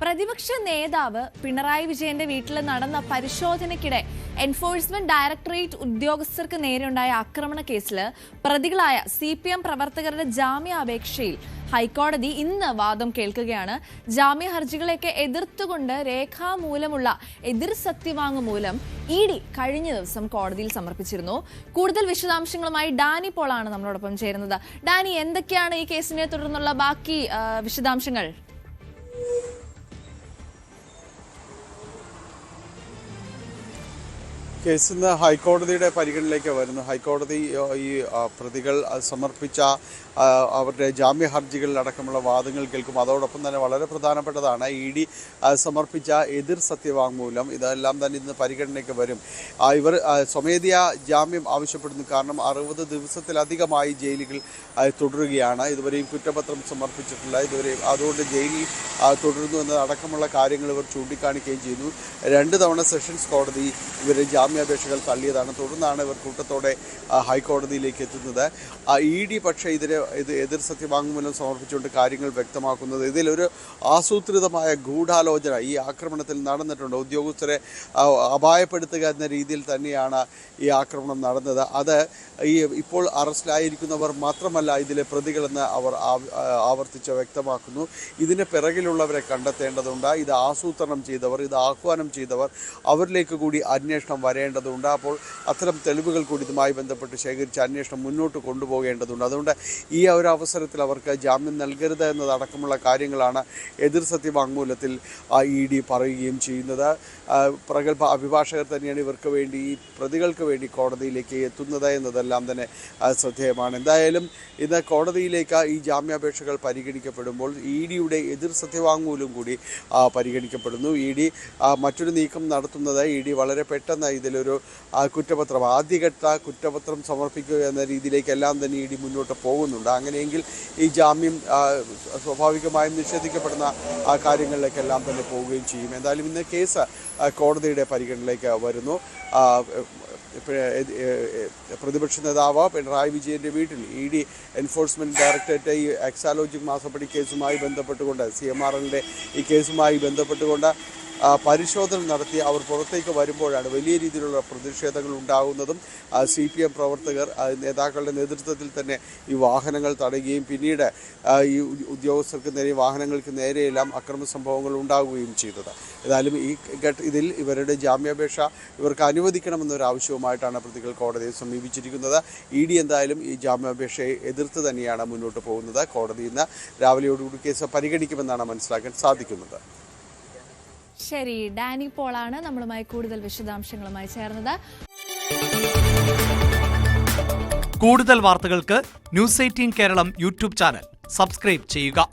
പ്രതിപക്ഷ നേതാവ് പിണറായി വിജയന്റെ വീട്ടിൽ നടന്ന പരിശോധനയ്ക്കിടെ എൻഫോഴ്സ്മെന്റ് ഡയറക്ടറേറ്റ് ഉദ്യോഗസ്ഥർക്ക് നേരെയുണ്ടായ ആക്രമണ കേസിൽ പ്രതികളായ CPM പ്രവർത്തകരുടെ ജാമ്യാപേക്ഷയിൽ ഹൈക്കോടതി ഇന്ന് വാദം കേൾക്കുകയാണ്. ജാമ്യ ഹർജികളെയൊക്കെ എതിർത്തുകൊണ്ട് രേഖാമൂലമുള്ള എതിർ സത്യവാങ്മൂലം ED കഴിഞ്ഞ ദിവസം കോടതിയിൽ സമർപ്പിച്ചിരുന്നു. കൂടുതൽ വിശദാംശങ്ങളുമായി ഡാനി പോളാണ് നമ്മളോടൊപ്പം ചേരുന്നത്. ഡാനി, എന്തൊക്കെയാണ് ഈ കേസിനെ തുടർന്നുള്ള ബാക്കി വിശദാംശങ്ങൾ? കേസ് ഇന്ന് ഹൈക്കോടതിയുടെ പരിഗണനയിലേക്ക് വരുന്നു. ഹൈക്കോടതി ഈ പ്രതികൾ സമർപ്പിച്ച അവരുടെ ജാമ്യ ഹർജികളിലടക്കമുള്ള വാദങ്ങൾ കേൾക്കും. അതോടൊപ്പം തന്നെ വളരെ പ്രധാനപ്പെട്ടതാണ് ED സമർപ്പിച്ച എതിർ സത്യവാങ്മൂലം. ഇതെല്ലാം തന്നെ ഇന്ന് പരിഗണനയ്ക്ക് വരും. ഇവർ സ്വമേധയാ ജാമ്യം ആവശ്യപ്പെടുന്നു. കാരണം 60 ദിവസത്തിലധികമായി ജയിലുകൾ തുടരുകയാണ്. ഇതുവരെയും കുറ്റപത്രം സമർപ്പിച്ചിട്ടില്ല. ഇതുവരെയും അതുകൊണ്ട് ജയിലിൽ തുടരുന്നു എന്നതടക്കമുള്ള കാര്യങ്ങൾ ഇവർ ചൂണ്ടിക്കാണിക്കുകയും ചെയ്തു. 2 തവണ സെഷൻസ് കോടതി ഇവരെ ജാമ്യാപേക്ഷകൾ തള്ളിയതാണ്. തുടർന്നാണ് ഇവർ കൂട്ടത്തോടെ ഹൈക്കോടതിയിലേക്ക് എത്തുന്നത്. ED പക്ഷേ ഇത് എതിർ സത്യവാങ്മൂലം സമർപ്പിച്ചുകൊണ്ട് കാര്യങ്ങൾ വ്യക്തമാക്കുന്നത് ഇതിലൊരു ആസൂത്രിതമായ ഗൂഢാലോചന ഈ ആക്രമണത്തിൽ നടന്നിട്ടുണ്ട്. ഉദ്യോഗസ്ഥരെ അപായപ്പെടുത്തുക എന്ന രീതിയിൽ തന്നെയാണ് ഈ ആക്രമണം നടന്നത്. അത് ഇപ്പോൾ അറസ്റ്റിലായിരിക്കുന്നവർ മാത്രമല്ല ഇതിലെ പ്രതികളെന്ന് അവർ ആവർത്തിച്ച് വ്യക്തമാക്കുന്നു. ഇതിന് പിറകിലുള്ളവരെ കണ്ടെത്തേണ്ടതുണ്ട്. ഇത് ആസൂത്രണം ചെയ്തവർ, ഇത് ആഹ്വാനം ചെയ്തവർ, അവരിലേക്ക് കൂടി അന്വേഷണം വരേണ്ടതുണ്ട്. അപ്പോൾ അത്തരം തെളിവുകൾ കൂടി ഇതുമായി ബന്ധപ്പെട്ട് ശേഖരിച്ച് അന്വേഷണം മുന്നോട്ട് കൊണ്ടുപോകേണ്ടതുണ്ട്. അതുകൊണ്ട് ഈ ഒരു അവസരത്തിൽ അവർക്ക് ജാമ്യം നൽകരുത് എന്നതടക്കമുള്ള കാര്യങ്ങളാണ് എതിർ സത്യവാങ്മൂലത്തിൽ ED പറയുകയും ചെയ്യുന്നത്. പ്രഗത്ഭ അഭിഭാഷകർ തന്നെയാണ് ഇവർക്ക് വേണ്ടി, ഈ പ്രതികൾക്ക് വേണ്ടി കോടതിയിലേക്ക് എത്തുന്നത് എന്നതെല്ലാം തന്നെ ശ്രദ്ധേയമാണ്. എന്തായാലും ഇന്ന് കോടതിയിലേക്ക് ഈ ജാമ്യാപേക്ഷകൾ പരിഗണിക്കപ്പെടുമ്പോൾ EDയുടെ എതിർ സത്യവാങ്മൂലം കൂടി പരിഗണിക്കപ്പെടുന്നു. ED മറ്റൊരു നീക്കം നടത്തുന്നത് ED വളരെ പെട്ടെന്ന് ഇതിലൊരു കുറ്റപത്രം, ആദ്യഘട്ട കുറ്റപത്രം സമർപ്പിക്കുക എന്ന രീതിയിലേക്കെല്ലാം തന്നെ ED മുന്നോട്ട് പോകുന്നുണ്ട്. അങ്ങനെയെങ്കിൽ ഈ ജാമ്യം സ്വാഭാവികമായും നിഷേധിക്കപ്പെടുന്ന കാര്യങ്ങളിലേക്കെല്ലാം തന്നെ പോവുകയും ചെയ്യും. എന്തായാലും ഇന്ന് കേസ് കോടതിയുടെ പരിഗണനയിലേക്ക് വരുന്നു. പ്രതിപക്ഷ നേതാവ് പിണറായി വിജയൻ്റെ വീട്ടിൽ ED എൻഫോഴ്സ്മെൻറ്റ് ഡയറക്ടറേറ്റ് ഈ എക്സാലോജിക് മാസപ്പടി കേസുമായി ബന്ധപ്പെട്ടുകൊണ്ട് CMRLൻ്റെ ഈ കേസുമായി ബന്ധപ്പെട്ടുകൊണ്ട് പരിശോധന നടത്തി അവർ പുറത്തേക്ക് വരുമ്പോഴാണ് വലിയ രീതിയിലുള്ള പ്രതിഷേധങ്ങൾ ഉണ്ടാകുന്നതും. CPM പ്രവർത്തകർ നേതാക്കളുടെ നേതൃത്വത്തിൽ തന്നെ ഈ വാഹനങ്ങൾ തടയുകയും പിന്നീട് ഈ ഉദ്യോഗസ്ഥർക്ക് നേരെ, വാഹനങ്ങൾക്ക് നേരെയെല്ലാം അക്രമ സംഭവങ്ങൾ ഉണ്ടാകുകയും ചെയ്തത്. ഏതായാലും ഇതിൽ ഇവരുടെ ജാമ്യാപേക്ഷ ഇവർക്ക് അനുവദിക്കണമെന്നൊരു ആവശ്യവുമായിട്ടാണ് പ്രതികൾ കോടതിയെ സമീപിച്ചിരിക്കുന്നത്. ED എന്തായാലും ഈ ജാമ്യാപേക്ഷയെ എതിർത്ത് തന്നെയാണ് മുന്നോട്ട് പോകുന്നത്. കോടതി ഇന്ന് രാവിലെയോടുകൂടി കേസ് പരിഗണിക്കുമെന്നാണ് മനസ്സിലാക്കാൻ സാധിക്കുന്നത്. ശരി, ഡാനി പോളാണ് നമ്മളുമായി കൂടുതൽ വിശദാംശങ്ങളുമായി ചേർന്നത്. കൂടുതൽ വാർത്തകൾക്ക് News 18 Keralam YouTube channel subscribe ചെയ്യുക.